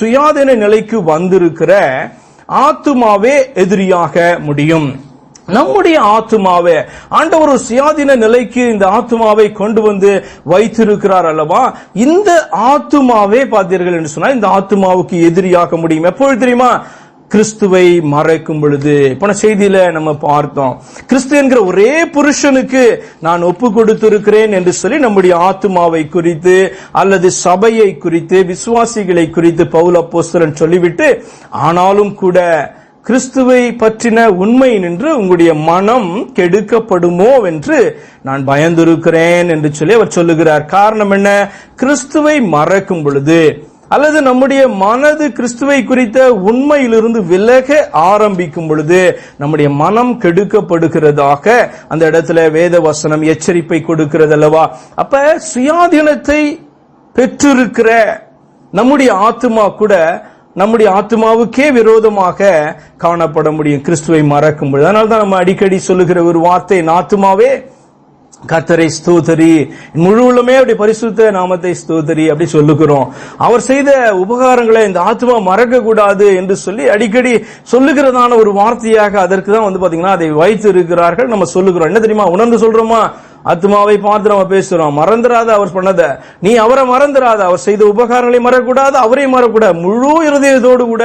சுயாதீன நிலைக்கு வந்திருக்கிற ஆத்துமாவே எதிரியாக முடியும். நம்முடைய ஆத்துமாவை ஆண்டவர் ஒரு சுயாதீன நிலைக்கு இந்த ஆத்துமாவை கொண்டு வந்து வைத்திருக்கிறார் அல்லவா? இந்த ஆத்துமாவே பார்த்தீர்கள் என்று சொன்னால் இந்த ஆத்துமாவுக்கு எதிரியாக முடியும். எப்பொழுது தெரியுமா? கிறிஸ்துவை மறைக்கும் பொழுது. போன செய்தியில நம்ம பார்த்தோம், கிறிஸ்து என்கிற ஒரே புருஷனுக்கு நான் ஒப்பு கொடுத்திருக்கிறேன் என்று சொல்லி நம்முடைய ஆத்துமாவை குறித்து அல்லது சபையை குறித்து விசுவாசிகளை குறித்து பவுல் அப்போஸ்தலன் சொல்லிவிட்டு, ஆனாலும் கூட கிறிஸ்துவை பற்றின உண்மை நின்று உங்களுடைய மனம் கெடுக்கப்படுமோ என்று நான் பயந்திருக்கிறேன் என்று சொல்லி அவர் சொல்லுகிறார். காரணம் என்ன? கிறிஸ்துவை மறக்கும் பொழுது அல்லது நம்முடைய மனது கிறிஸ்துவை குறித்த உண்மையிலிருந்து விலக ஆரம்பிக்கும் பொழுது நம்முடைய மனம் கெடுக்கப்படுகிறதாக அந்த இடத்துல வேத வசனம் எச்சரிப்பை கொடுக்கிறது அல்லவா? அப்ப சுயாதீனத்தை பெற்றிருக்கிற நம்முடைய ஆத்துமா கூட நம்முடைய ஆத்மாவுக்கே விரோதமாக காணப்பட முடியும் கிறிஸ்துவை மறக்கும் பொழுது. அதனால்தான் நம்ம அடிக்கடி சொல்லுகிற ஒரு வார்த்தை, ஆத்துமாவே கர்த்தரை ஸ்தோத்தரி, முழு உள்ளமே அப்படி பரிசுத்த நாமத்தை ஸ்தோத்தரி அப்படி சொல்லுகிறோம். அவர் செய்த உபகாரங்களை இந்த ஆத்மா மறக்க கூடாது என்று சொல்லி அடிக்கடி சொல்லுகிறதான ஒரு வார்த்தையாக அதற்கு தான் பாத்தீங்கன்னா அதை வைத்து இருக்கிறார்கள். நம்ம சொல்லுகிறோம். என்ன தெரியுமா? உணர்ந்து சொல்றோமா? ஆத்மாவை பார்த்து நம்ம பேசுறோம். மறந்துடாத அவர் பண்ணத, நீ அவரை மறந்துடாத, அவர் செய்த உபகாரங்களை மறக்கூடாது, அவரை மறக்கூடாது. முழு இருதயத்தோடு கூட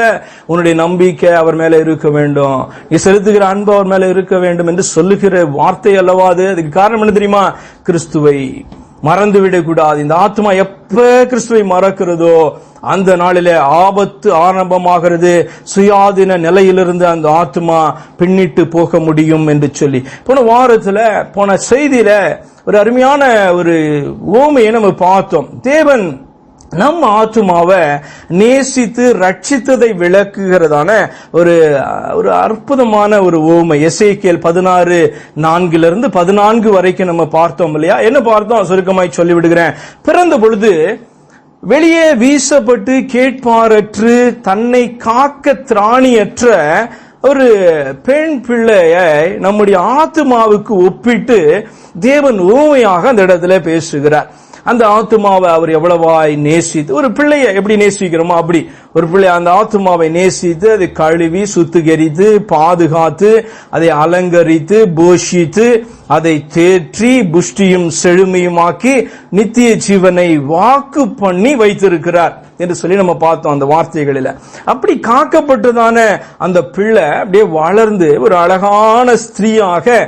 உன்னுடைய நம்பிக்கை அவர் மேல இருக்க வேண்டும், நீ செலுத்துகிற அன்பு அவர் மேல இருக்க வேண்டும் என்று சொல்லுகிற வார்த்தை அல்லவா அது? அதுக்கு காரணம் என்ன தெரியுமா? கிறிஸ்துவை மறந்து விடக்கூடாது. இந்த ஆத்மா எப்ப கிறிஸ்துவை மறக்கிறதோ அந்த நாளிலே ஆபத்து ஆரம்பமாகிறது. சுயாதீன நிலையிலிருந்து அந்த ஆத்மா பின்னிட்டு போக முடியும் என்று சொல்லி போன வாரத்துல போன செய்தியில ஒரு அருமையான ஒரு ஓமையை நம்ம பார்த்தோம். தேவன் நம் ஆத்துமாவை நேசித்து ரட்சித்ததை விளக்குகிறதான ஒரு அற்புதமான ஒரு ஓமை. எசேக்கியேல் 16:4 14 வரைக்கும் நம்ம பார்த்தோம் இல்லையா? என்ன பார்த்தோம்? சுருக்கமாய் சொல்லிவிடுகிறேன். பிறந்த பொழுது வெளியே வீசப்பட்டு கேட்பாரற்று தன்னை காக்க திராணியற்ற ஒரு பெண் பிள்ளையை நம்முடைய ஆத்துமாவுக்கு ஒப்பிட்டு தேவன் ஊமையாக அந்த இடத்துல பேசுகிறார். அந்த ஆத்துமாவை அவர் எவ்வளவாய் நேசித்து, ஒரு பிள்ளையை எப்படி நேசிக்கிறோமோ அப்படி ஒரு பிள்ளை அந்த ஆத்துமாவை நேசித்து அதை கழுவி சுத்திகரித்து பாதுகாத்து அதை அலங்கரித்து போஷித்து அதை தேற்றி புஷ்டியும் செழுமையுமாக்கி நித்திய ஜீவனை வாக்கு பண்ணி வைத்திருக்கிறார் என்று சொல்லி நம்ம பார்த்தோம் அந்த வார்த்தைகளில. அப்படி காக்கப்பட்டதான அந்த பிள்ளை அப்படியே வளர்ந்து ஒரு அழகான ஸ்திரீயாக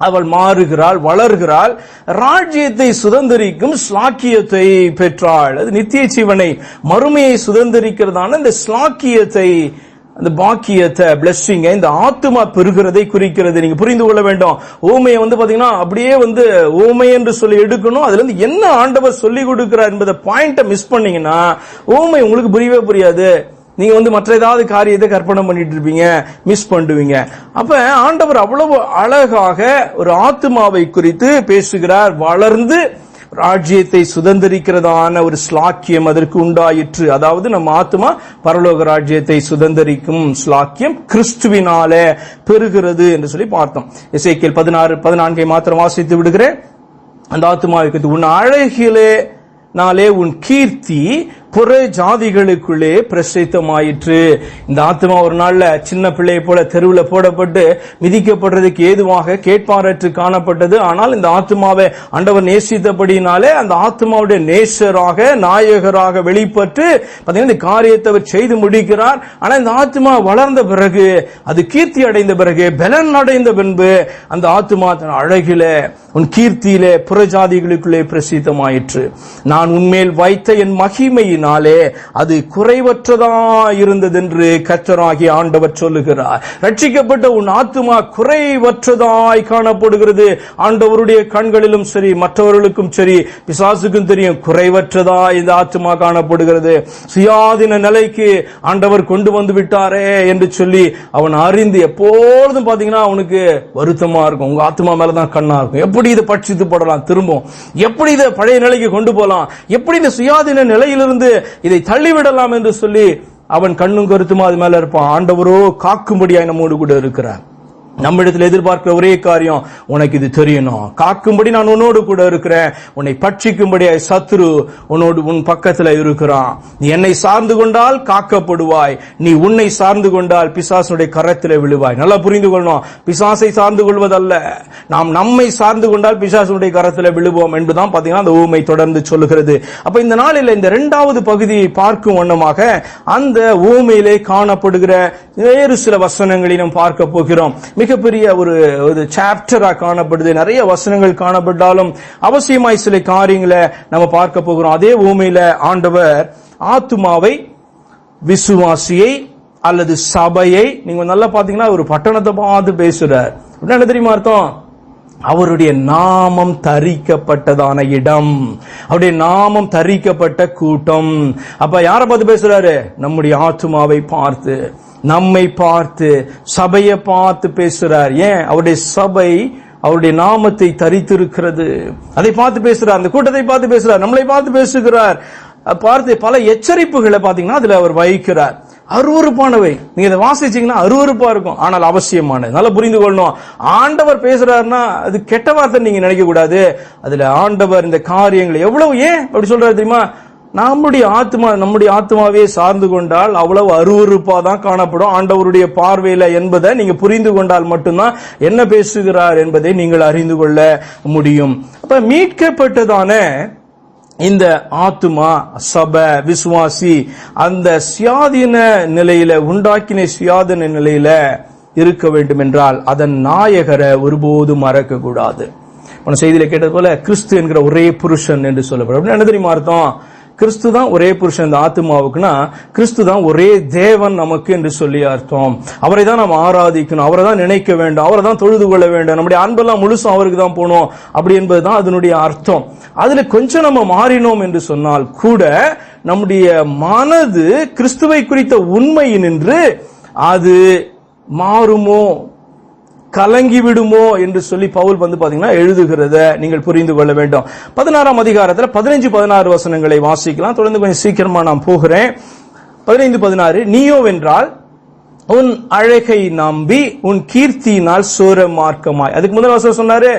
அவள் மாறுகிறாள், வளர்கிறாள், ராஜ்யத்தை சுதந்திரிக்கும் ஸ்லாக்கியத்தை பெற்றாள். அது நித்திய ஜீவனை மறுமையை சுதந்திரிக்கிறதான இந்த ஸ்லாக்கியத்தை, அந்த பாக்கியத்தை, பிளெஸிங்கை இந்த ஆத்துமா பெறுகிறதை குறிக்கிறது. நீங்க புரிந்து கொள்ள வேண்டும். ஊமையை பாத்தீங்கன்னா அப்படியே ஊமை என்று சொல்லி எடுக்கணும். அதுல இருந்து என்ன ஆண்டவர் சொல்லி கொடுக்கிறார் என்பதை பாயிண்ட மிஸ் பண்ணீங்கன்னா ஊமை உங்களுக்கு புரியவே புரியாது. நீங்க மற்ற ஏதாவது காரியத்தை கற்பனை பண்ணிட்டு இருப்பீங்க, மிஸ் பண்ணுவீங்க. அப்ப ஆண்டவர் அவ்வளவு அழகாக ஒரு ஆத்துமாவை குறித்து பேசுகிறார். வளர்ந்து ராஜ்யத்தை சுதந்திரிக்கிறதான ஒரு ஸ்லாக்கியம் அதற்கு உண்டாயிற்று. அதாவது நம்ம ஆத்துமா பரலோக ராஜ்யத்தை சுதந்திரிக்கும் ஸ்லாக்கியம் கிறிஸ்துவினாலே பெறுகிறது என்று சொல்லி பார்த்தோம். எசேக்கியேல் 16:14 மாத்திரம் வாசித்து விடுகிறேன். அந்த ஆத்துமாவை குறித்து, உன் அழகிலே நாளே உன் கீர்த்தி புற ஜாதிகளுக்குள்ளே பிரசித்தமாயிற்று. இந்த ஆத்மா ஒரு நாள்ல சின்ன பிள்ளையை போல தெருவில் போடப்பட்டு மிதிக்கப்படுறதுக்கு ஏதுவாக கேட்பாரற்று காணப்பட்டது. ஆனால் இந்த ஆத்மாவை ஆண்டவர் நேசித்தபடினாலே அந்த ஆத்மாவுடைய நேசராக நாயகராக வெளிப்பட்டு இந்த காரியத்தை அவர் செய்து முடிக்கிறார். ஆனா இந்த ஆத்மா வளர்ந்த பிறகு, அது கீர்த்தி அடைந்த பிறகு, பலன் அடைந்த பின்பு அந்த ஆத்மா தன் அழகிலே உன் கீர்த்தியிலே புறஜாதிகளுக்குள்ளே பிரசித்தமாயிற்று. நான் உன்மேல் வைத்த என் மகிமையின் அது குறைவற்றதா இருந்தது என்று கர்த்தராகிய ஆண்டவர் சொல்லுகிறார். ரட்சிக்கப்பட்ட உன் ஆத்துமா குறைவற்றதாய் காணப்படுகிறது. ஆண்டவருடைய கண்களிலும் சரி, மற்றவர்களுக்கும் சரி, பிசாசுக்கும் தெரியும், குறைவற்றதா இந்த ஆத்துமா காணப்படுகிறது. சுயாதீன நிலைக்கு ஆண்டவர் கொண்டு வந்து விட்டாரே என்று சொல்லி அவன் அறிந்து எப்போதும் பாத்தீங்கன்னா அவனுக்கு வருத்தமா இருக்கும். உங்க ஆத்துமா மேலதான் கண்ணா இருக்கும். எப்படி இதை பட்சித்து போடலாம், திரும்பவும் எப்படி இதை பழைய நிலைக்கு கொண்டு போகலாம், எப்படி இந்த சுயாதீன நிலையிலிருந்து இதை தள்ளிவிடலாம் என்று சொல்லி அவன் கண்ணும் கருத்துமா அது மேல இருப்பான். ஆண்டவரோ காக்கும்படியாய் நம்மோடு கூட இருக்கிறார். நம்மிடத்தில் எதிர்பார்க்கிற ஒரே காரியம், உனக்கு இது தெரியணும், காக்கும்படி நான் உன்னோடு கூட இருக்கிறேன், உன்னை பட்சிக்கும்படி சத்துரு உன் பக்கத்துல இருக்கிறான், நீ என்னை சார்ந்து கொண்டால் காக்கப்படுவாய், நீ உன்னை சார்ந்து கொண்டால் பிசாசுடைய கரத்திலே விழுவாய். நல்லா புரிந்து கொள்ளணும், பிசாசை சார்ந்து கொள்வதல்ல, நாம் நம்மை சார்ந்து கொண்டால் பிசாசுடைய கரத்திலே விழுவோம் என்பதுதான் பாத்தீங்கன்னா அந்த ஊமை தொடர்ந்து சொல்லுகிறது. அப்ப இந்த நாளில் இந்த இரண்டாவது பகுதியை பார்க்கும் வண்ணமாக அந்த ஊமையிலே காணப்படுகிற வேறு சில வசனங்களை நாம் பார்க்க போகிறோம். மிகப்பெரிய ஒரு சாப்டரா காணப்படுது, நிறைய வசனங்கள் காணப்பட்டாலும் அவசியமாய் சில காரியங்களை நம்ம பார்க்க போகிறோம். அதே ஊமையில ஆண்டவர் ஆத்துமாவை, விசுவாசியை அல்லது சபையை, நீங்க நல்லா பாத்தீங்கன்னா ஒரு பட்டணத்தை பார்த்து பேசுறார். என்ன தெரியுமா அர்த்தம்? அவருடைய நாமம் தரிக்கப்பட்டதான இடம், அவருடைய நாமம் தரிக்கப்பட்ட கூட்டம். அப்ப யாரை பார்த்து பேசுறாரு? நம்முடைய ஆத்துமாவை பார்த்து, நம்மை பார்த்து, சபையை பார்த்து பேசுறார். ஏன்? அவருடைய சபை அவருடைய நாமத்தை தரித்திருக்கிறது, அதை பார்த்து பேசுறார். அந்த கூட்டத்தை பார்த்து பேசுறார், நம்மளை பார்த்து பேசுகிறார். பார்த்து பல எச்சரிப்புகளை பாத்தீங்கன்னா அதுல அவர் வைக்கிறார். அருவருப்பானவை, நீங்க இதை வாசிச்சீங்கன்னா அருவருப்பா இருக்கும், ஆனால் அவசியமானது. நல்லா புரிந்து கொள்ளணும். ஆண்டவர் பேசுறாருன்னா அது கெட்ட வார்த்தை நீங்க நினைக்க கூடாது. அதுல ஆண்டவர் இந்த காரியங்களை எவ்வளவு, ஏன் அப்படி சொல்றாரு தெரியுமா? நம்முடைய ஆத்மாவே சார்ந்து கொண்டால் அவ்வளவு அருவருப்பா தான் காணப்படும் ஆண்டவருடைய பார்வையில என்பதை நீங்க புரிந்து கொண்டால் மட்டும்தான் என்ன பேசுகிறார் என்பதை நீங்கள் அறிந்து கொள்ள முடியும். அப்ப மீட்கப்பட்டதான இந்த ஆத்துமா, சபை, விசுவாசி அந்த சுயாதீன நிலையில, உண்டாக்கின சுயாதீன நிலையில இருக்க வேண்டும் என்றால் அதன் நாயகரை ஒருபோதும் மறக்க கூடாது. செய்தியில கேட்டது போல கிறிஸ்து என்கிற ஒரே புருஷன் என்று சொல்லப்படும். என்ன தெரியுமா அர்த்தம்? கிறிஸ்து தான் ஒரே புருஷன் இந்த ஆத்துமாவுக்குன்னா, கிறிஸ்து தான் ஒரே தேவன் நமக்கு என்று சொல்லி அர்த்தம். அவரை தான் நாம் ஆராதிக்கணும், அவரை தான் நினைக்க வேண்டும், அவரை தான் தொழுது கொள்ள வேண்டும், நம்முடைய அன்பெல்லாம் முழுசும் அவருக்கு தான் போகணும், அப்படி என்பதுதான் அதனுடைய அர்த்தம். அதுல கொஞ்சம் நம்ம மாறினோம் என்று சொன்னால் கூட நம்முடைய மனது கிறிஸ்துவை குறித்த உண்மையினின்று அது மாறுமோ, கலங்கி விடுமோ என்று சொல்லி பவுல் பாத்தீங்கன்னா எழுதுகிறத நீங்கள் புரிந்து கொள்ள வேண்டும். 16ஆம் அதிகாரத்தில் 15-16 வசனங்களை வாசிக்கலாம். தொடர்ந்து கொஞ்சம் சீக்கிரமா நான் போகிறேன். 15-16 நீயோ வென்றால் உன் அழகை நம்பி உன் கீர்த்தியினால் சோர மார்க்கமாய். அதுக்கு முதல் வசனம் சொன்னாரு,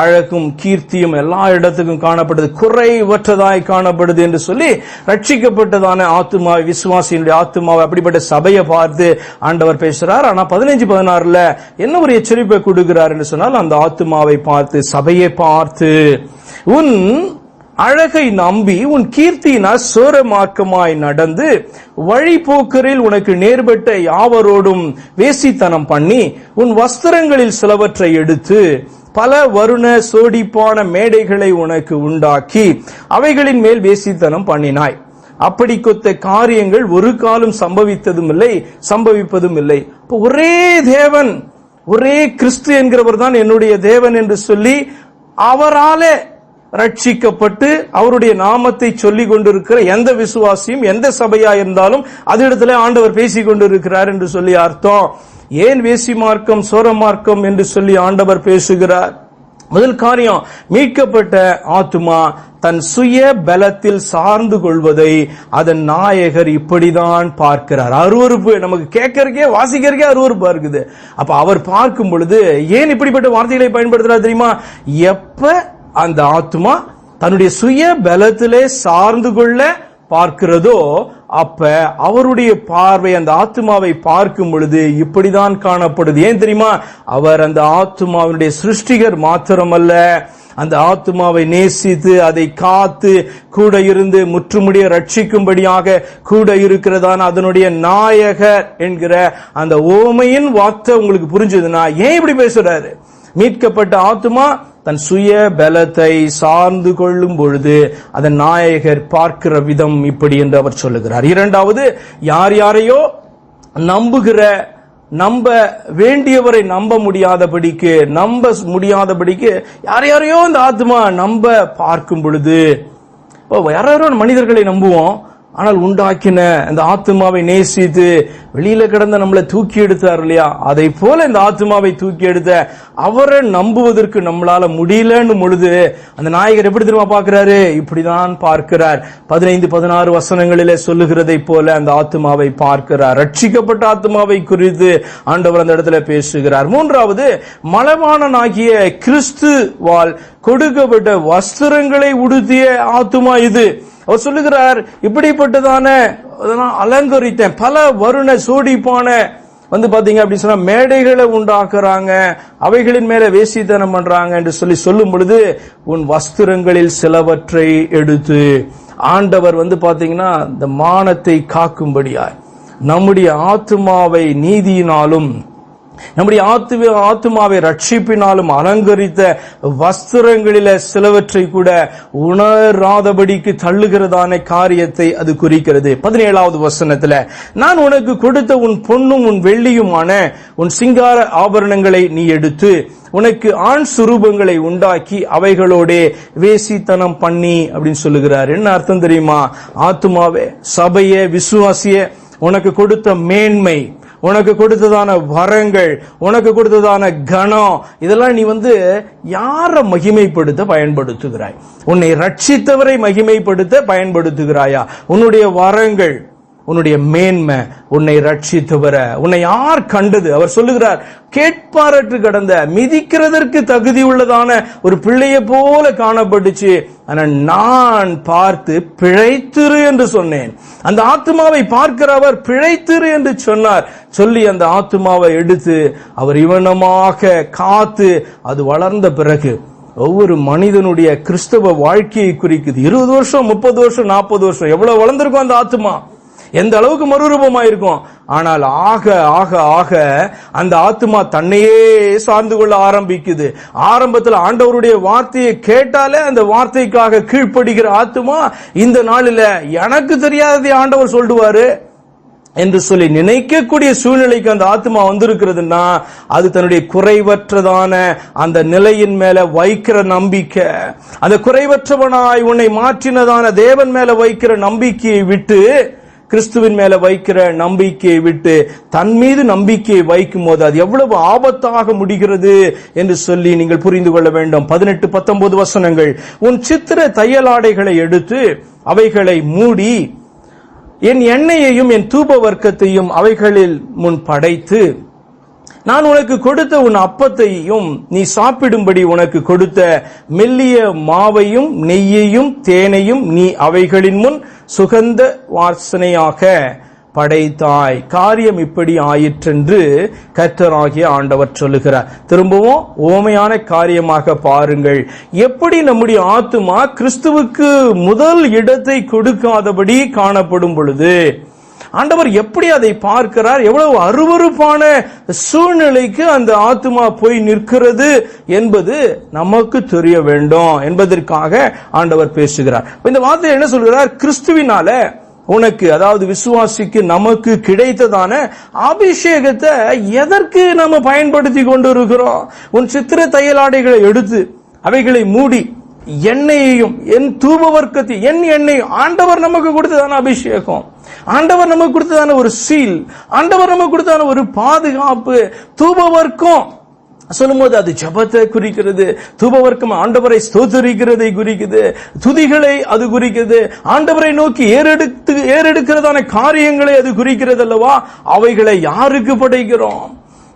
அழகும் கீர்த்தியும் எல்லா இடத்துக்கும் காணப்படுது, குறைவற்றதாய் காணப்படுது என்று சொல்லி ரட்சிக்கப்பட்டதான ஆத்துமா, விசுவாசியினுடைய ஆத்துமாவை, அப்படிப்பட்ட சபையை பார்த்து ஆண்டவர் பேசுறார். ஆனா 15-16 என்ன ஒரு எச்சரிப்பை கொடுக்கிறார் என்று சொன்னால், அந்த ஆத்துமாவை பார்த்து, சபையை பார்த்து, உன் அழகை நம்பி உன் கீர்த்தியினால் சோர மார்க்கமாய் நடந்து வழிபோக்கரில் உனக்கு நேர்பட்ட யாவரோடும் வேசித்தனம் பண்ணி உன் வஸ்திரங்களில் சிலவற்றை எடுத்து பல வருண சோடிப்பான மேடைகளை உனக்கு உண்டாக்கி அவைகளின் மேல் வேசித்தனம் பண்ணினாய். அப்படி கொத்த காரியங்கள் ஒரு காலம் சம்பவித்ததும் இல்லை, சம்பவிப்பதும் இல்லை. ஒரே தேவன், ஒரே கிறிஸ்து என்கிறவர் தான் என்னுடைய தேவன் என்று சொல்லி அவராலே ரட்சிக்கப்பட்டு அவருடைய நாமத்தை சொல்லிக் கொண்டிருக்கிற எந்த விசுவாசியும், எந்த சபையா இருந்தாலும் அது இடத்துல ஆண்டவர் பேசிக் கொண்டிருக்கிறார் என்று சொல்லி அர்த்தம். ஏன் வேசி மார்க்கம், சோர மார்க்கம் என்று சொல்லி ஆண்டவர் பேசுகிறார்? முதல் காரியம், மீட்கப்பட்ட ஆத்துமா தன் சுய பலத்தில் சார்ந்து கொள்வதை அதன் நாயகர் இப்படிதான் பார்க்கிறார். அருவருப்பு, நமக்கு கேட்கறக்கே, வாசிக்கிறக்கே அருவருப்பா இருக்குது. அப்ப அவர் பார்க்கும் பொழுது ஏன் இப்படிப்பட்ட வார்த்தைகளை பயன்படுத்துறார் தெரியுமா? எப்ப அந்த ஆத்மா தன்னுடைய சுய பலத்திலே சார்ந்து கொள்ள பார்க்கிறதோ அப்ப அவருடைய பார்வை அந்த ஆத்மாவை பார்க்கும் பொழுது இப்படிதான் காணப்படுது. ஏன் தெரியுமா? அவர் அந்த ஆத்மாவினுடைய சிருஷ்டிகர் மாத்திரமல்ல, அந்த ஆத்மாவை நேசித்து அதை காத்து கூட இருந்து முற்றுமுடிய ரட்சிக்கும்படியாக கூட இருக்கிறதான அதனுடைய நாயகர் என்கிற அந்த ஓமையின் வார்த்தை உங்களுக்கு புரிஞ்சதுன்னா ஏன் இப்படி பேசுறாரு? மீட்கப்பட்ட ஆத்மா தன் சுய பலத்தை சார்ந்து கொள்ளும் பொழுது அதன் நாயகர் பார்க்கிற விதம் இப்படி என்று அவர் சொல்லுகிறார். இரண்டாவது, யார் யாரையோ நம்ப வேண்டியவரை நம்ப முடியாதபடிக்கு யார் யாரையோ இந்த ஆத்மா நம்ப பார்க்கும் பொழுது, யாரோ மனிதர்களை நம்புவோம், ஆனால் உண்டாக்கின அந்த ஆத்துமாவை நேசித்து வெளியில கிடந்த நம்மளை தூக்கி எடுத்தார் இல்லையா, அதை போல இந்த ஆத்துமாவை தூக்கி எடுத்த அவரை நம்புவதற்கு நம்மளால முடியலன்னு பொழுது அந்த நாயகர் எப்படி தெரியுமா பார்க்கிறாரு? இப்படிதான் பார்க்கிறார். 15-16 வசனங்களிலே சொல்லுகிறதை போல அந்த ஆத்துமாவை பார்க்கிறார். ரட்சிக்கப்பட்ட ஆத்துமாவை குறித்து ஆண்டவர் அந்த இடத்துல பேசுகிறார். மூன்றாவது, மலவாணனாகிய கிறிஸ்துவால் கொடுக்கப்பட்ட வஸ்திரங்களை உடுத்திய ஆத்துமா இது. அவர் சொல்லுகிறார், இப்படிப்பட்டதான அலங்கரித்தேன் பல வருண சோடிப்பான பாத்தீங்க அப்படின்னு சொன்னா மேடைகளை உண்டாக்குறாங்க, அவைகளின் மேல வேசித்தனம் பண்றாங்க என்று சொல்லும் பொழுது உன் வஸ்திரங்களில் சிலவற்றை எடுத்து ஆண்டவர் பாத்தீங்கன்னா இந்த மானத்தை காக்கும்படியாய் நம்முடைய ஆத்துமாவை நீதியினாலும் நம்முடைய ஆத்துமாவை ரட்சிப்பினாலும் அலங்கரித்த வஸ்திரங்களில சிலவற்றை கூட உணராதபடிக்கு தள்ளுகிறதான காரியத்தை அது குறிக்கிறது. 17வது வசனத்துல, நான் உனக்கு கொடுத்த உன் பொன்னும் உன் வெள்ளியுமான உன் சிங்கார ஆபரணங்களை நீ எடுத்து உனக்கு ஆண் சுரூபங்களை உண்டாக்கி அவைகளோட வேசித்தனம் பண்ணி அப்படின்னு சொல்லுகிறார். என்ன அர்த்தம் தெரியுமா? ஆத்துமாவே, சபையே, விசுவாசிய, உனக்கு கொடுத்த மேன்மை, உனக்கு கொடுத்ததான வரங்கள், உனக்கு கொடுத்ததான கனம், இதெல்லாம் நீ யார மகிமைப்படுத்த பயன்படுத்துகிறாய்? உன்னை ரட்சித்தவரை மகிமைப்படுத்த பயன்படுத்துகிறாயா? உன்னுடைய வரங்கள், உன்னுடைய மேன்மை, உன்னை ரட்சித்தவர உன்னை யார் கண்டது? அவர் சொல்லுகிறார், கேட்பாரற்று கடந்த மிதிக்கிறதற்கு தகுதி உள்ளதான ஒரு பிள்ளைய போல காணப்பட்டுச்சு, ஆனா நான் பார்த்து பிழைத்திரு என்று சொன்னேன். அந்த ஆத்துமாவை பார்க்கிறவர் பிழைத்திரு என்று சொன்னார். சொல்லி அந்த ஆத்துமாவை எடுத்து அவர் இவனமாக காத்து அது வளர்ந்த பிறகு ஒவ்வொரு மனிதனுடைய கிறிஸ்தவ வாழ்க்கையை குறிக்குது. 20 வருஷம், 30 வருஷம், 40 வருஷம் எவ்வளவு வளர்ந்திருக்கும் அந்த ஆத்துமா, எந்த அளவுக்கு மறுரூபமாயிருக்கும். ஆனால் ஆக ஆக ஆக அந்த ஆத்துமா தன்னையே சார்ந்து கொள்ள ஆரம்பிக்குது. ஆரம்பத்தில் ஆண்டவருடைய வார்த்தையை கேட்டாலே அந்த வார்த்தைக்காக கீழ்ப்படுகிற ஆத்துமா இந்த நாளில் எனக்கு தெரியாததை ஆண்டவர் சொல்லுவாரு என்று சொல்லி நினைக்கக்கூடிய சூழ்நிலைக்கு அந்த ஆத்மா வந்திருக்கிறதுனா அது தன்னுடைய குறைவற்றதான அந்த நிலையின் மேல வைக்கிற நம்பிக்கை, அந்த குறைவற்றவனாய் உன்னை மாற்றினதான தேவன் மேல வைக்கிற நம்பிக்கையை விட்டு, கிறிஸ்துவின் மேல வைக்கிற நம்பிக்கையை விட்டு தன் மீது நம்பிக்கையை வைக்கும் போது அது எவ்வளவு ஆபத்தாக முடிகிறது என்று சொல்லி நீங்கள் புரிந்து கொள்ள வேண்டும். 18-19 வசனங்கள், உன் சித்திர தையலாடைகளை எடுத்து அவைகளை மூடி என் எண்ணெயையும் என் தூப வர்க்கத்தையும் அவைகளில் முன் படைத்து நான் உனக்கு கொடுத்த உன் அப்பத்தையும் நீ சாப்பிடும்படி உனக்கு கொடுத்த மெல்லிய மாவையும் நெய்யையும் தேனையும் நீ அவைகளின் முன் சுகந்த வாசனையாக படைத்தாய். காரியம் இப்படி ஆயிற்றென்று கர்த்தராகிய ஆண்டவர் சொல்லுகிறார். திரும்பவும் ஓமையான காரியமாக பாருங்கள். எப்படி நம்முடைய ஆத்துமா கிறிஸ்துவுக்கு முதல் இடத்தை கொடுக்காதபடி காணப்படும் பொழுது ஆண்டவர் எப்படி அதை பார்க்கிறார், எவ்வளவு அருவருப்பான சூழ்நிலைக்கு அந்த ஆத்துமா போய் நிற்கிறது என்பது நமக்கு தெரிய வேண்டும் என்பதற்காக ஆண்டவர் பேசுகிறார். இந்த வார்த்தை என்ன சொல்கிறார்? கிறிஸ்துவினால உனக்கு, அதாவது விசுவாசிக்கு நமக்கு கிடைத்ததான அபிஷேகத்தை எதற்கு நம்ம பயன்படுத்தி கொண்டிருக்கிறோம்? உன் சித்திர தையலாடைகளை எடுத்து அவைகளை மூடி எண்ணெயையும் என் தூப வர்க்கத்தையும், என் எண்ணெயும், ஆண்டவர் நமக்கு கொடுத்ததான அபிஷேகம், ஆண்டவர் நமக்கு கொடுத்ததான ஒரு சீல், ஆண்டவர் நமக்கு கொடுத்ததான ஒரு பாதுகாப்பு. தூப வர்க்கம் சொல்லும் போது அது ஜபத்தை குறிக்கிறது. தூபவர்க்கம் ஆண்டவரை ஸ்தோத்திரிக்கிறதை குறிக்குது, துதிகளை அது குறிக்கிறது, ஆண்டவரை நோக்கி ஏறெடுக்கிறதான காரியங்களை அது குறிக்கிறது அல்லவா? அவைகளை யாருக்கு படைக்கிறோம்?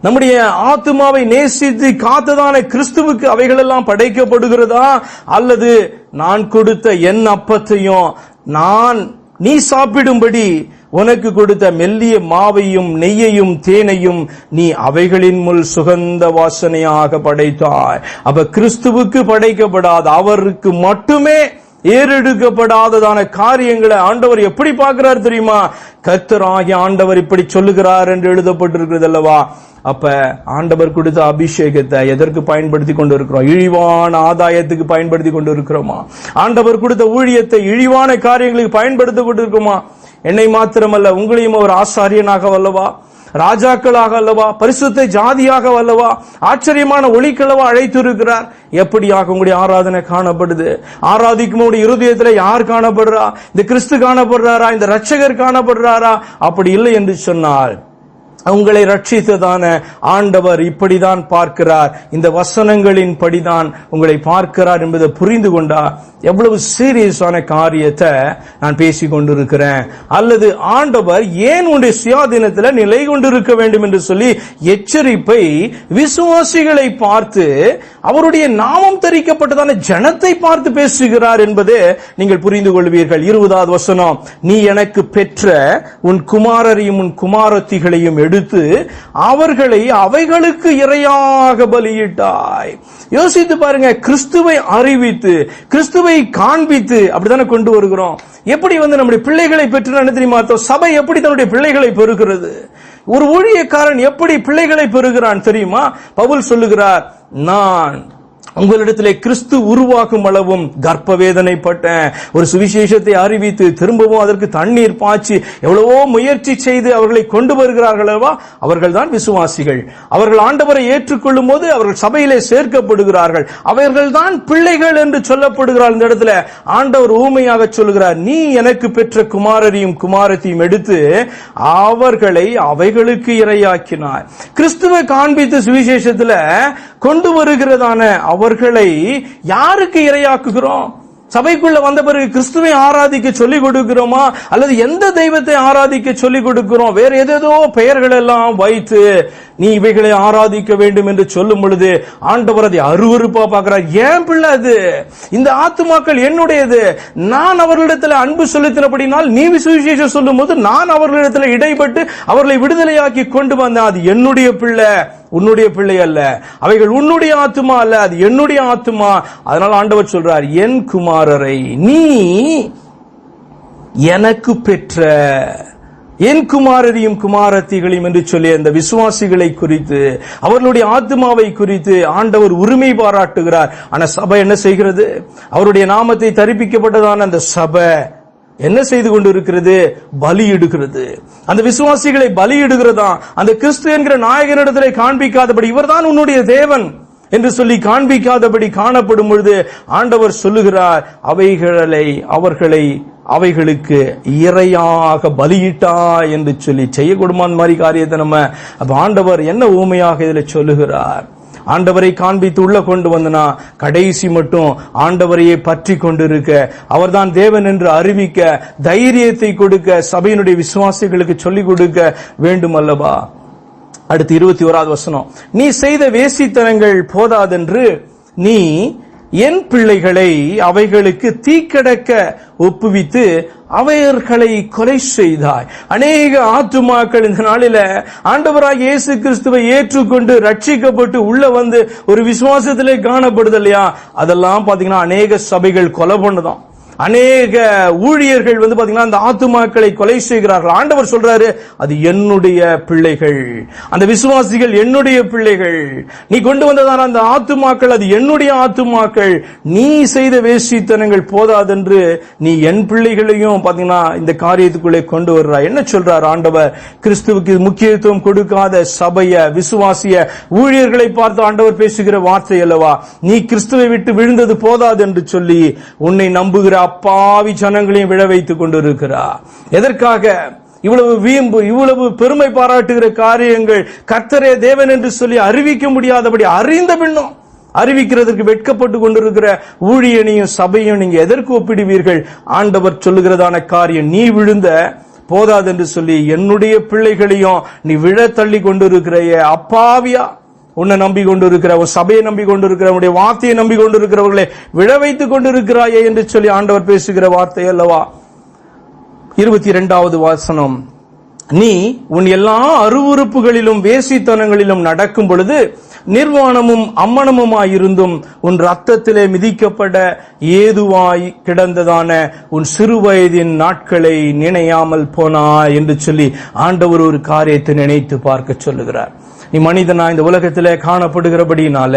நம்முடைய ஆத்துமாவை நேசித்து காத்ததான கிறிஸ்துவுக்கு அவைகள் எல்லாம் படைக்கப்படுகிறதா? அல்லது நான் கொடுத்த என் அப்பத்தையும் நீ சாப்பிடும்படி உனக்கு கொடுத்த மெல்லிய மாவையும் நெய்யையும் தேனையும் நீ அவைகளின் முள் சுகந்த வாசனையாக படைத்தாய். அப்ப கிறிஸ்துவுக்கு படைக்கப்படாத, அவருக்கு மட்டுமே ஏறெடுக்கப்படாததான காரியங்களை ஆண்டவர் எப்படி பார்க்கிறார் தெரியுமா? கர்த்தராகிய ஆண்டவர் இப்படி சொல்லுகிறார் என்று எழுதப்பட்டிருக்கிறது அல்லவா? அப்ப ஆண்டவர் கொடுத்த அபிஷேகத்தை எதற்கு பயன்படுத்தி கொண்டு இருக்கிறோம்? இழிவான ஆதாயத்துக்கு பயன்படுத்தி கொண்டு இருக்கிறோமா? ஆண்டவர் கொடுத்த ஊழியத்தை இழிவான காரியங்களுக்கு பயன்படுத்தி கொண்டு இருக்கோமா? என்னை மாத்திரமல்ல உங்களையும் ஒரு ஆசாரியனாக வல்லவா, ராஜாக்களாக அல்லவா, பரிசுத்த ஜாதியாக அல்லவா, ஆச்சரியமான ஒளிக்கல்லவா அழைத்திருக்கிறார். எப்படியாக உங்களுடைய ஆராதனை காணப்படுது? ஆராதிக்கும் உங்களுடைய இருதயத்தில் யார் காணப்படுறா? இந்த கிறிஸ்து காணப்படுறாரா? இந்த ரட்சகர் காணப்படுறாரா? அப்படி இல்லை என்று சொன்னால் உங்களை ரட்சித்ததான ஆண்டவர் இப்படிதான் பார்க்கிறார், இந்த வசனங்களின் படிதான் உங்களை பார்க்கிறார் என்பதை புரிந்து கொண்டா எவ்வளவு சீரியஸான காரியத்தை நான் பேசிக் கொண்டிருக்கிறேன். அல்லது ஆண்டவர் ஏன் உன்னுடைய சுயாதீனத்தில் நிலை கொண்டிருக்க வேண்டும் என்று சொல்லி எச்சரிப்பை விசுவாசிகளை பார்த்து, அவருடைய நாமம் தரிக்கப்பட்டதான ஜனத்தை பார்த்து பேசுகிறார் என்பதை நீங்கள் புரிந்து கொள்வீர்கள். 20வது வசனம், நீ எனக்கு பெற்ற உன் குமாரரையும் உன் குமாரத்திகளையும் எடுத்து அவர்களை அவைகளுக்கு இரையாக பலியிட்டாய். யோசித்து பாருங்க, கிறிஸ்துவை அறிவித்து கிறிஸ்துவை காண்பித்து அப்படித்தானே கொண்டு வருகிறோம். எப்படி நம்முடைய பிள்ளைகளை பெற்று என்ன தெரியுமா? சபை எப்படி தன்னுடைய பிள்ளைகளை பெறுகிறது? ஒரு ஊழியக்காரன் எப்படி பிள்ளைகளை பெறுகிறான் தெரியுமா? பவுல் சொல்லுகிறார், நான் உங்களிடத்திலே கிறிஸ்து உருவாக்கும் அளவும் கர்ப்ப வேதனைப்பட்டேன். ஒரு சுவிசேஷத்தை அறிவித்து திரும்பவும் அதற்கு தண்ணீர் பாய்ச்சி எவ்வளவோ முயற்சி செய்து அவர்களை கொண்டு வருகிறார்கள் அல்லவா, அவர்கள் தான் விசுவாசிகள். அவர்கள் ஆண்டவரை ஏற்றுக்கொள்ளும் போது அவர்கள் சபையிலே சேர்க்கப்படுகிறார்கள். அவர்கள் தான் பிள்ளைகள் என்று சொல்லப்படுகிறார். இந்த இடத்துல ஆண்டவர் ஊமையாக சொல்லுகிறார், நீ எனக்கு பெற்ற குமாரரையும் குமாரத்தையும் எடுத்து அவர்களை அவைகளுக்கு இரையாக்கினார். கிறிஸ்துவை காண்பித்து சுவிசேஷத்துல கொண்டு வருகிறதான அவர்களை யாருக்கு இரையாக்குகிறோம்? சபைக்குள்ள வந்த பிறகு கிறிஸ்துவை ஆராதிக்க சொல்லிக் கொடுக்கிறோமா, அல்லது எந்த தெய்வத்தை ஆராதிக்க சொல்லிக் கொடுக்கிறோம்? வேற ஏதேதோ பெயர்கள் எல்லாம் வைத்து நீ இவைகளை ஆராதிக்க வேண்டும் என்று சொல்லும் பொழுது ஆண்டவர் அதை அருவருப்பா பார்க்கிறார். ஏன் பிள்ளை அது? இந்த ஆத்துமாக்கள் என்னுடையது. நான் அவர்களிடத்தில் அன்பு செலுத்தினபடினால் நீ விசுவிசேஷம் சொல்லும் போது நான் அவர்களிடத்தில் இடைப்பட்டு அவர்களை விடுதலையாக்கி கொண்டு வந்தேன். அது என்னுடைய பிள்ளை, உன்னுடைய பிள்ளை அல்ல. அவைகள் உன்னுடைய ஆத்துமா அல்ல, அது என்னுடைய ஆத்துமா. அதனால ஆண்டவர் சொல்றார், என் குமாரரை நீ எனக்கு பெற்ற, என் குமாரரையும் குமாரத்திகளையும் என்று சொல்லி அந்த விசுவாசிகளை குறித்து, அவர்களுடைய ஆத்மாவை குறித்து ஆண்டவர் உரிமை பாராட்டுகிறார். ஆனா சபை என்ன செய்கிறது? அவருடைய நாமத்தை தரிப்பிக்கப்பட்டதான அந்த சபை என்ன செய்து கொண்டு இருக்கிறது? பலியிடுகிறது. அந்த விசுவாசிகளை பலியிடுகிறதா? அந்த கிறிஸ்து என்கிற நாயகனிடத்திலே காண்பிக்காதபடி, இவர்தான் உன்னுடைய தேவன் என்று சொல்லி காண்பிக்காதபடி காணப்படும் பொழுது ஆண்டவர் சொல்லுகிறார், அவர்களை அவைகளுக்கு இரையாக பலியிட்டா என்று சொல்லி செய்யக்கூடுமான மாதிரி காரியத்தை நம்ம ஆண்டவர் என்ன ஊமையாக இதில் சொல்லுகிறார்? ஆண்டவரை காண்பித்து உள்ள கொண்டு வந்தனா கடைசி மட்டும் ஆண்டவரையே பற்றி கொண்டிருக்க, அவர்தான் தேவன் என்று அறிவிக்க, தைரியத்தை கொடுக்க, சபையினுடைய விசுவாசிகளுக்கு சொல்லிக் கொடுக்க வேண்டும் அல்லவா? அடுத்து 21வது வசனம், நீ செய்த வேசித்தனங்கள் போதாதென்று நீ என் பிள்ளைகளை அவைகளுக்கு தீக்கடக்க ஒப்புவித்து அவர்களை கொலை செய்தாய். அநேக ஆத்துமாக்கள் இந்த நாளில ஆண்டவராக இயேசு கிறிஸ்துவை ஏற்றுக்கொண்டு ரட்சிக்கப்பட்டு உள்ள வந்து ஒரு விசுவாசத்திலே காணப்படுது இல்லையா? அதெல்லாம் பாத்தீங்கன்னா அநேக சபைகள் கொலை பண்ணதான். அநேக ஊழியர்கள் பாத்தீங்கன்னா அந்த ஆத்துமாக்களை கொலை செய்கிறார்கள். ஆண்டவர் சொல்றாரு, அது என்னுடைய பிள்ளைகள், அந்த விசுவாசிகள் என்னுடைய பிள்ளைகள். நீ கொண்டு வந்ததான அந்த ஆத்துமாக்கள் அது என்னுடைய ஆத்துமாக்கள். நீ செய்த வேசித்தனங்கள் போதாதென்று நீ என் பிள்ளைகளையும் பாத்தீங்கன்னா இந்த காரியத்துக்குள்ளே கொண்டு வர்றாய். என்ன சொல்றார் ஆண்டவர்? கிறிஸ்துவுக்கு முக்கியத்துவம் கொடுக்காத சபைய, விசுவாசிய, ஊழியர்களை பார்த்து ஆண்டவர் பேசுகிற வார்த்தை அல்லவா? நீ கிறிஸ்துவை விட்டு விழுந்தது போதாது என்று சொல்லி உன்னை நம்புகிற அப்பாவி ஜனங்களையும் விழ வைத்துக் கொண்டிருக்கிறார். எதற்காக? இவ்வளவு வீம்பு, இவ்வளவு பெருமை பாராட்டுகிற காரியங்கள் கர்த்தரே தேவன் என்று சொல்லி அறிவிக்க முடியாதபடி அறிந்த பின்னும் அறிவிக்கிறதுக்கு வெட்கப்பட்டு கொண்டிருக்கிற ஊழியனையும் சபையும் நீங்க எதற்கு ஒப்பிடுவீர்கள்? ஆண்டவர் சொல்லுகிறதான காரியம், நீ விழுந்த போதாது என்று சொல்லி என்னுடைய பிள்ளைகளையும் நீ விழ தள்ளி கொண்டிருக்கிற அப்பாவியா, உன்னை நம்பி கொண்டிருக்கிற, உன் சபையை நம்பி கொண்டிருக்கிற, உன்னுடைய வார்த்தையை நம்பி கொண்டிருக்கிறவர்களை விழ வைத்துக் கொண்டிருக்கிறாயே என்று சொல்லி ஆண்டவர் பேசுகிற வார்த்தை அல்லவா? 22வது வசனம், நீ உன் எல்லா அருவுறுப்புகளிலும் வேசித்தனங்களிலும் நடக்கும் பொழுது நிர்வாணமும் அம்மனமுமாயிருந்தும் உன் ரத்தத்திலே மிதிக்கப்பட ஏதுவாய் கிடந்ததான உன் சிறுவயதின் நாட்களை நினையாமல் போனாய் என்று சொல்லி ஆண்டவர் ஒரு காரியத்தை நினைத்து பார்க்க சொல்லுகிறார். நீ மனிதனா இந்த உலகத்திலே காணப்படுகிறபடினால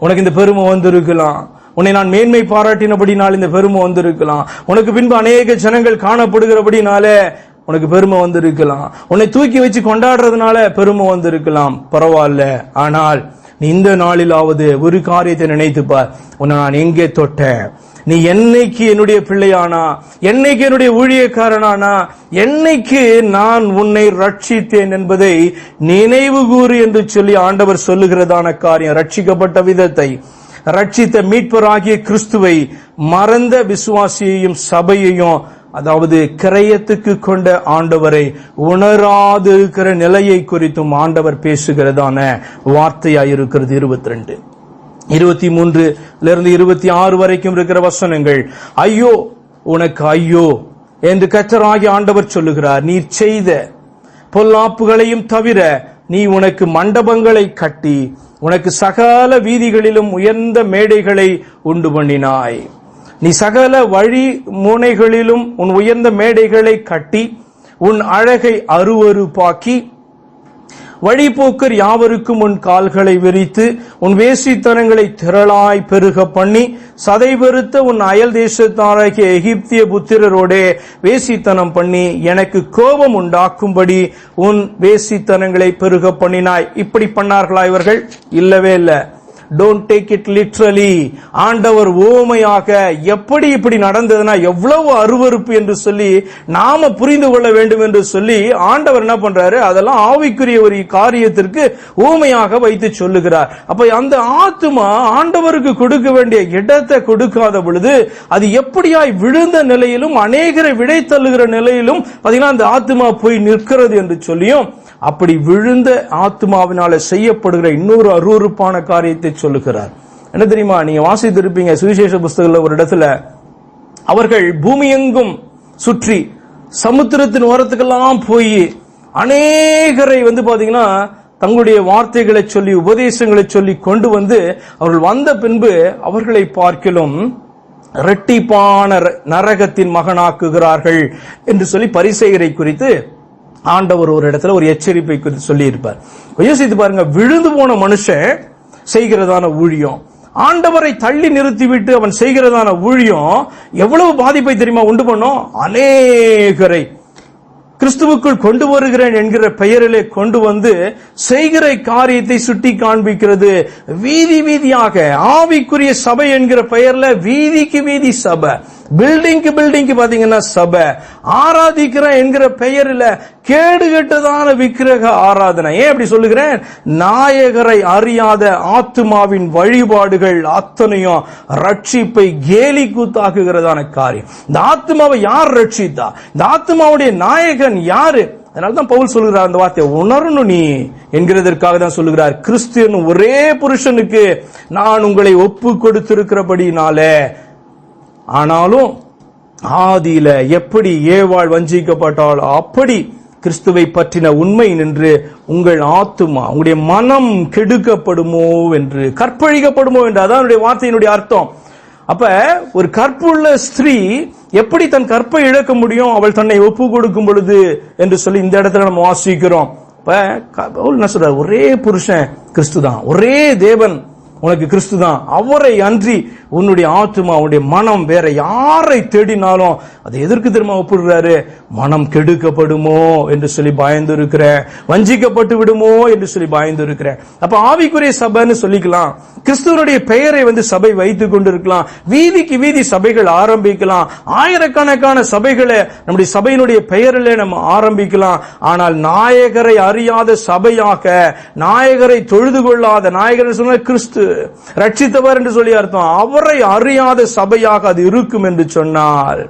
உனக்கு இந்த பெருமை வந்திருக்கலாம். உன்னை நான் மேன்மை பாராட்டினபடினால் இந்த பெருமை வந்திருக்கலாம். உனக்கு பின்பு அநேக ஜனங்கள் காணப்படுகிறபடினால உனக்கு பெருமை வந்திருக்கலாம், உன்னை தூக்கி வச்சு கொண்டாடுறதுனால பெருமை வந்திருக்கலாம், பரவாயில்ல. ஆனால் நீ இந்த நாளிலாவது ஒரு காரியத்தை நினைத்துப்பார், உன்னை நான் எங்கே தொட்டேன், நீ என்னைக்கு என்னுடைய பிள்ளையானா, என்னைக்கு என்னுடைய ஊழியக்காரனானா, என்னைக்கு நான் உன்னை ரட்சித்தேன் என்பதை நினைவு கூறு என்று சொல்லி ஆண்டவர் சொல்லுகிறதான காரியம். ரட்சிக்கப்பட்ட விதத்தை, ரட்சித்த மீட்பராகிய கிறிஸ்துவை மறந்த விசுவாசியையும் சபையையும், அதாவது கிரயத்துக்கு கொண்ட ஆண்டவரை உணராது இருக்கிற நிலையை குறித்தும் ஆண்டவர் பேசுகிறதான வார்த்தையாயிருக்கிறது. 22, 23 26 வரைக்கும் இருக்கிற வசனங்கள். ஐயோ உனக்கு ஐயோ என்று கர்த்தராகிய ஆண்டவர் சொல்லுகிறார். நீ செய்த பொல்லாப்புகளையும் தவிர நீ உனக்கு மண்டபங்களை கட்டி உனக்கு சகல வீதிகளிலும் உயர்ந்த மேடைகளை உண்டு பண்ணினாய். நீ சகல வழி முனைகளிலும் உன் உயர்ந்த மேடைகளை கட்டி உன் அழகை அருவருப்பாக்கி வழிபோக்கர் யாவருக்கும் உன் கால்களை விரித்து உன் வேசித்தனங்களை திரளாய் பெருக பண்ணி சதை பெருத்த உன் அயல் தேசத்தாராகிய எகிப்திய புத்திரரோடே வேசித்தனம் பண்ணி எனக்கு கோபம் உண்டாக்கும்படி உன் வேசித்தனங்களை பெருக பண்ணினாய். இப்படி பண்ணார்களா இவர்கள்? இல்லவே இல்லை. Don't take it literally. ஆண்டவர் ஓமையாக எப்படி இப்படி நடந்ததுன்னா எவ்வளவு அருவருப்பு என்று சொல்லி நாம புரிந்து கொள்ள வேண்டும் என்று சொல்லி ஆண்டவர் என்ன பண்றாரு, அதெல்லாம் ஆவிக்குரிய ஒரு காரியத்திற்கு ஓமையாக வைத்து சொல்லுகிறார். அப்ப அந்த ஆத்துமா ஆண்டவருக்கு கொடுக்க வேண்டிய இடத்தை கொடுக்காத பொழுது அது எப்படியாய் விழுந்த நிலையிலும் அநேகரை விடை தள்ளுகிற நிலையிலும் பாத்தீங்கன்னா அந்த ஆத்துமா போய் நிற்கிறது என்று சொல்லியும், அப்படி விழுந்த ஆத்மாவினால செய்யப்படுகிற இன்னொரு அருவருப்பான காரியத்தை சொல்லுகிறார். என்ன தெரியுமா? நீங்க வாசித்திருப்பீங்க சுவிசேஷ புஸ்தகத்துல ஒரு இடத்துல அவர்கள் பூமியெங்கும் சுற்றி சமுத்திரத்தின் ஓரத்துக்கெல்லாம் போய் அநேகரை பாத்தீங்கன்னா தங்களுடைய வார்த்தைகளை சொல்லி உபதேசங்களை சொல்லி கொண்டு வந்து அவர்கள் வந்த பின்பு அவர்களை பார்க்கிலும் இரட்டிப்பான நரகத்தின் மகனாக்குகிறார்கள் என்று சொல்லி பரிசேயரை குறித்து ஆண்டவர் ஒரு இடத்துல ஒரு எச்சரிப்பை குறித்து சொல்லி இருப்பார். யோசித்து பாருங்க, விழுந்து போன மனுஷன் செய்கிறதான ஊழியம், ஆண்டவரை தள்ளி நிறுத்திவிட்டு அவன் செய்கிறதான ஊழியம் எவ்வளவு பாதிப்பை தெரியுமா உண்டு பண்ணும்? அநேகரை கிறிஸ்துவுக்குள் கொண்டு வருகிறேன் என்கிற பெயரிலே கொண்டு வந்து செய்கிற காரியத்தை சுட்டி காண்பிக்கிறது. வீதி வீதியாக ஆவிக்குரிய சபை என்கிற பெயர்ல வீதிக்கு வீதி சபை, பில்டிங்க்கு பில்டிங்க்கு பாத்தீங்கன்னா சபை, ஆராதிக்கிற என்கிற பெயரில் கேடுகெட்டதான விக்கிரக ஆராதனை. ஏன் அப்படி சொல்லுகிறேன்? நாயகரை அறியாத ஆத்துமாவின் வழிபாடுகள் அத்தனையும் ரட்சிப்பை கேலி கூத்தாக்குகிறதான காரியம். இந்த ஆத்துமாவை யார் ரட்சித்தா? இந்த ஆத்துமாவுடைய நாயகன் யாரு? அதனால்தான் பவுல் சொல்லுகிறார் அந்த வார்த்தையை உணரணும் நீ என்கிறதற்காக தான் சொல்லுகிறார். கிறிஸ்து ஒரே புருஷனுக்கு நான் உங்களை ஒப்பு கொடுத்திருக்கிறபடினாலே. ஆனாலும் ஆதியில எப்படி ஏவாள் வஞ்சிக்கப்பட்டால் அப்படி கிறிஸ்துவை பற்றின உண்மை நின்று உங்கள் ஆத்துமா உங்களுடைய மனம் கெடுக்கப்படுமோ என்று, கற்பழிக்கப்படுமோ என்று, அதான் வார்த்தையினுடைய அர்த்தம். அப்ப ஒரு கற்புள்ள ஸ்திரீ எப்படி தன் கற்பை இழக்க முடியும் அவள் தன்னை ஒப்பு கொடுக்கும் பொழுது என்று சொல்லி இந்த இடத்துல நம்ம வாசிக்கிறோம். என்ன சொல்ற, ஒரே புருஷன் கிறிஸ்து தான், ஒரே தேவன் உனக்கு கிறிஸ்து தான், அவரை அன்றி உன்னுடைய ஆத்துமா உன்னுடைய மனம் வேற யாரை தேடினாலும் அதை எதற்கு திரும்ப ஒப்புடுறாரு? மனம் கெடுக்கப்படுமோ என்று சொல்லி பயந்து இருக்கிற, வஞ்சிக்கப்பட்டு விடுமோ என்று சொல்லி பயந்து இருக்கிற. அப்ப ஆவிக்குரிய சபைன்னு சொல்லிக்கலாம், கிறிஸ்துவனுடைய பெயரை சபை வைத்துக் கொண்டிருக்கலாம், வீதிக்கு வீதி சபைகள் ஆரம்பிக்கலாம், ஆயிரக்கணக்கான சபைகளை நம்முடைய சபையினுடைய பெயரிலே நம்ம ஆரம்பிக்கலாம். ஆனால் நாயகரை அறியாத சபையாக, நாயகரை தொழுது கொள்ளாத, நாயகர் சொன்ன கிறிஸ்து ரட்சித்தவர் என்று சொல்லி அர்த்தம், அவரை அறியாத சபையாக அது இருக்கும் என்று சொன்னால்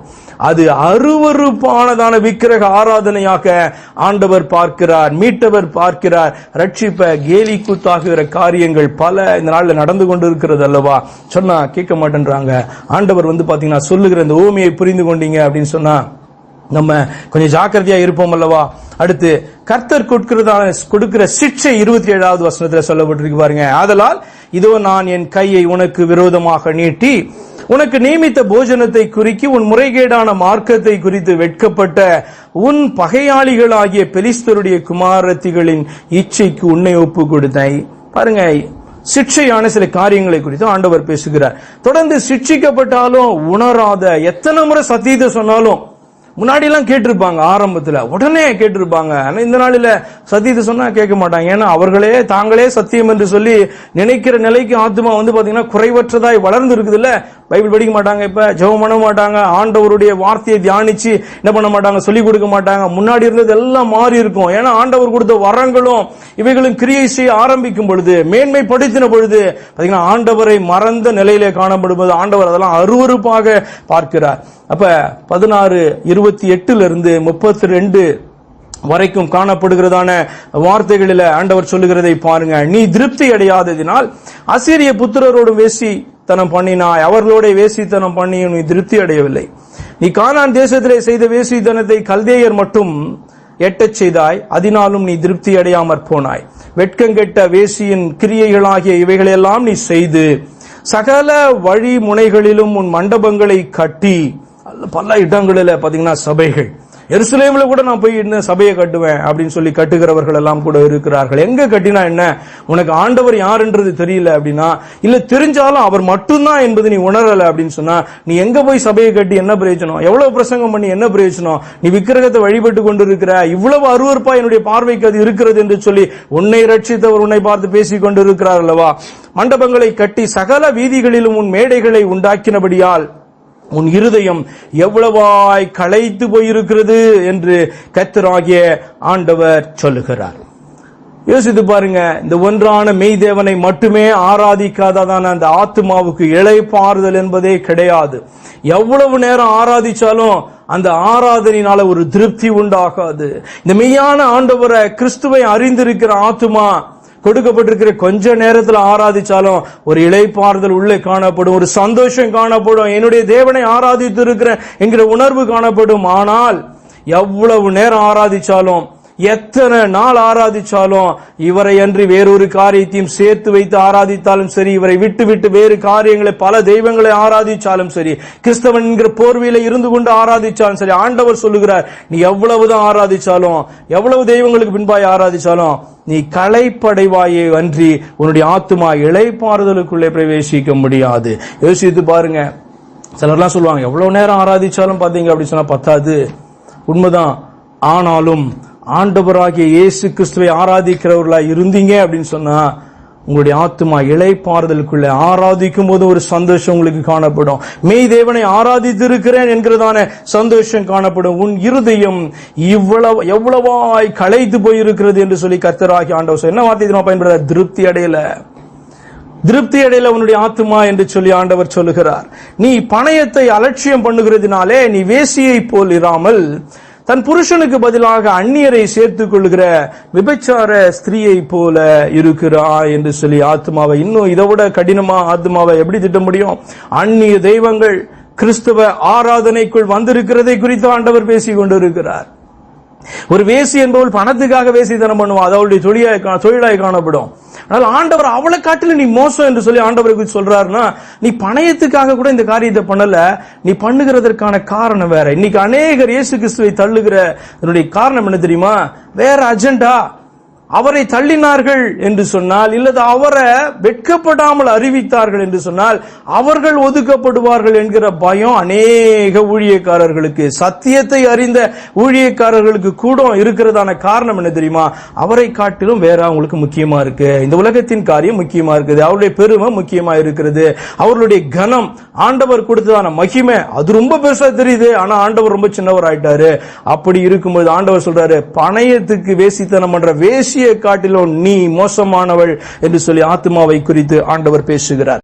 அது அருவருப்பானதான விக்கிரக ஆராதனையாக ஆண்டவர் பார்க்கிறார், மீட்டவர் பார்க்கிறார். ரட்சிப்ப கேலி கூத்தாகுகிற காரியங்கள் பல இந்த நாளில் நடந்து கொண்டிருக்கிறது அல்லவா? சொன்னா கேட்க மாட்டேன்றாங்க. ஆண்டவர் பாத்தீங்கன்னா சொல்லுகிற இந்த ஊமையை புரிந்து கொண்டீங்க அப்படின்னு சொன்னா நம்ம கொஞ்சம் ஜாக்கிரதையா இருப்போம் அல்லவா? அடுத்து கர்த்தர் கொடுக்கிற சிக்ஷை 27வது வசனத்தில் சொல்லப்பட்டிருக்கு பாருங்க. ஆதலால் இதோ நான் என் கையை உனக்கு விரோதமாக நீட்டி உனக்கு நியமித்த போஜனத்தை குறிக்கி உன் முறைகேடான மார்க்கத்தை குறித்து வெட்கப்பட்ட உன் பகையாளிகளாகிய பெலிஸ்தருடைய குமாரத்திகளின் இச்சைக்கு உன்னை ஒப்பு கொடுத்தாய். பாருங்க, சிக்ஷையான சில காரியங்களை குறித்து ஆண்டவர் பேசுகிறார். தொடர்ந்து சிக்ஷிக்கப்பட்டாலும் உணராத, எத்தனை முறை சத்தியத்தை சொன்னாலும் முன்னாடி எல்லாம் கேட்டிருப்பாங்க, ஆரம்பத்துல உடனே கேட்டிருப்பாங்க. ஆனா இந்த நாளில சத்தியத்தை சொன்னா கேட்க மாட்டாங்க. ஏன்னா அவர்களே தாங்களே சத்தியம் என்று சொல்லி நினைக்கிற நிலைக்கு ஆத்மா பாத்தீங்கன்னா குறைவற்றதாய் வளர்ந்து இருக்குது. இல்ல பைபிள் படிக்க மாட்டாங்க, இப்ப ஜெபம் பண்ண மாட்டாங்க, ஆண்டவருடைய வார்த்தையை தியானிச்சு என்ன பண்ண மாட்டாங்க, சொல்லிக் கொடுக்க மாட்டாங்க. முன்னாடி இருந்தது எல்லாம் மாறி இருக்கும். ஏன்னா ஆண்டவர் கொடுத்த வரங்களும் இவைகளும் கிரியை செய்ய ஆரம்பிக்கும் பொழுது, மேன்மைப்படுத்தின பொழுது பாத்தீங்கன்னா ஆண்டவரை மறந்த நிலையிலே காணப்படும்போது ஆண்டவர் அதெல்லாம் அருவருப்பாக பார்க்கிறார். அப்ப 16:28 32 வரைக்கும் காணப்படுகிறதான வார்த்தைகளில் ஆண்டவர் சொல்லுகிறதை பாருங்க. நீ திருப்தி அடையாததினால் அசீரிய புத்திரரோடு வேசித்தனம் பண்ணினாய், அவர்களோட வேசித்தனம் பண்ணி நீ திருப்தி அடையவில்லை. நீ கானான் தேசத்திலே செய்த வேசித்தனத்தை கல்தேயர் மட்டும் எட்டச் செய்தாய், அதனாலும் நீ திருப்தி அடையாமற் போனாய். வெட்கங்கெட்ட வேசியின் கிரியைகளாகிய இவைகளெல்லாம் நீ செய்து சகல வழி முனைகளிலும் உன் மண்டபங்களை கட்டி, பல இடங்களில் பாத்தீங்கன்னா சபைகள், எருசலேம்ல கூட நான் போய் இந்த சபையை கட்டுவேன் அப்படின்னு சொல்லி கட்டுகிறவர்கள் எல்லாம் கூட இருக்கிறார்கள். எங்க கட்டினா என்ன, உனக்கு ஆண்டவர் யாருன்றது தெரியல அப்படின்னா, இல்ல தெரிஞ்சாலும் அவர் மட்டும்தான் என்பது நீ உணரல அப்படின்னு சொன்னா, நீ எங்க போய் சபையை கட்டி என்ன பிரயோஜனம், எவ்வளவு பிரசங்கம் பண்ணி என்ன பிரயோஜனம், நீ விக்கிரகத்தை வழிபட்டு கொண்டிருக்கிற, இவ்வளவு அருவருப்பா என்னுடைய பார்வைக்கு அது இருக்கிறது என்று சொல்லி உன்னை ரட்சித்தவர் உன்னை பார்த்து பேசிக் கொண்டிருக்கிறார் அல்லவா. மண்டபங்களை கட்டி சகல வீதிகளிலும் உன் மேடைகளை உண்டாக்கினபடியால் உன் இருதயம் எவ்வளவாய் களைத்து போயிருக்கிறது என்று கர்த்தராகிய ஆண்டவர் சொல்லுகிறார். யோசித்து பாருங்க, இந்த ஒன்றான மெய் தேவனை மட்டுமே ஆராதிக்காததான அந்த ஆத்துமாவுக்கு இளைப்பாறுதல் என்பதே கிடையாது. எவ்வளவு நேரம் ஆராதிச்சாலும் அந்த ஆராதனையினால ஒரு திருப்தி உண்டாகாது. இந்த மெய்யான ஆண்டவரை கிறிஸ்துவை அறிந்திருக்கிற ஆத்துமா கொடுக்கப்பட்டிருக்கிற கொஞ்ச நேரத்தில் ஆராதிச்சாலும் ஒரு இளைப்பாறுதல் உள்ளே காணப்படும், ஒரு சந்தோஷம் காணப்படும், என்னுடைய தேவனை ஆராதித்து இருக்கிற என்கிற உணர்வு காணப்படும். ஆனால் எவ்வளவு நேரம் ஆராதிச்சாலும், எத்தனை நாள் ஆராதிச்சாலும், இவரை அன்றி வேறொரு காரியத்தையும் சேர்த்து வைத்து ஆராதித்தாலும் சரி, இவரை விட்டு விட்டு வேறு காரியங்களை பல தெய்வங்களை ஆராதிச்சாலும் சரி, கிறிஸ்தவன் என்கிற போர்வையில இருந்து கொண்டு ஆராதிச்சாலும் சரி, ஆண்டவர் சொல்லுகிறார், நீ எவ்வளவுதான் ஆராதிச்சாலும், எவ்வளவு தெய்வங்களுக்கு பின்பாய் ஆராதிச்சாலும் நீ களைப்படைவாயே அன்றி உன்னுடைய ஆத்துமா இளைப்பாறுதலுக்குள்ளே பிரவேசிக்க முடியாது. யோசித்து பாருங்க. சிலர்லாம் சொல்லுவாங்க, எவ்வளவு நேரம் ஆராதிச்சாலும் பாத்தீங்க அப்படி சொன்னா பத்தாது. உண்மைதான். ஆனாலும் ஆண்டவராகிய இயேசு கிறிஸ்துவை ஆராதிக்கிறவர்களா இருந்தீங்க அப்படின்னு சொன்னா உங்களுடைய ஆத்துமா இளைப்பாறுதலுக்குள்ள ஆராதிக்கும் போது ஒரு சந்தோஷம் உங்களுக்கு காணப்படும். மெய் தேவனை ஆராதித்து இருக்கிறேன் என்கிறதான சந்தோஷம் காணப்படும். உன் இருதயம் எவ்வளவாய் களைத்து போயிருக்கிறது என்று சொல்லி கர்த்தராகிய ஆண்டவர் என்ன வார்த்தை பயன்படுத்த, திருப்தி அடையல, திருப்தி அடையல உன்னுடைய ஆத்துமா என்று சொல்லி ஆண்டவர் சொல்லுகிறார். நீ பணயத்தை அலட்சியம் பண்ணுகிறதுனாலே நீ வேசியை போல் இராமல் தன் புருஷனுக்கு பதிலாக அந்நியரை சேர்த்துக் கொள்கிற விபச்சார ஸ்திரீயை போல இருக்கிறாய் என்று சொல்லி ஆத்மாவை இன்னும் இதை விட கடினமா ஆத்மாவை எப்படி திட்ட முடியும்? அந்நிய தெய்வங்கள் கிறிஸ்தவ ஆராதனைக்குள் வந்திருக்கிறதை குறித்து ஆண்டவர் பேசிக் கொண்டிருக்கிறார். ஒரு வேசி என்பவள் பணத்துக்காக வேசித்தனம் பண்ணுவான், அது அவளுடைய தொழிலாய் காணப்படும். ஆனால் ஆண்டவர் அவளை காட்டில நீ மோசம் என்று சொல்லி ஆண்டவரை குறித்து சொல்றாருன்னா, நீ பணயத்துக்காக கூட இந்த காரியத்தை பண்ணல, நீ பண்ணுகிறதற்கான காரணம் வேற. இன்னைக்கு அநேகர் இயேசு கிறிஸ்துவை தள்ளுகிற காரணம் என்ன தெரியுமா? வேற அஜெண்டா. அவரை தள்ளினார்கள் என்று சொன்னால், இல்லது அவரை வெட்கப்படாமல் அறிவித்தார்கள் என்று சொன்னால் அவர்கள் ஒதுக்கப்படுவார்கள் என்கிற பயம் அநேக ஊழியக்காரர்களுக்கு, சத்தியத்தை அறிந்த ஊழியக்காரர்களுக்கு கூட இருக்கிறதான காரணம் என்ன தெரியுமா? அவரை காட்டிலும் வேற அவங்களுக்கு முக்கியமா இருக்கு, இந்த உலகத்தின் காரியம் முக்கியமா இருக்குது, அவருடைய பெருமை முக்கியமா இருக்கிறது, அவர்களுடைய கனம், ஆண்டவர் கொடுத்ததான மகிமை அது ரொம்ப பெருசா தெரியுது, ஆனா ஆண்டவர் ரொம்ப சின்னவர் ஆயிட்டாரு. அப்படி இருக்கும்போது ஆண்டவர் சொல்றாரு, பணயத்துக்கு வேசித்தனம் பண்ற வேசி காட்டிலும் நீ மோசமானவள் என்று சொல்லி ஆத்மாவை குறித்து ஆண்டவர் பேசுகிறார்.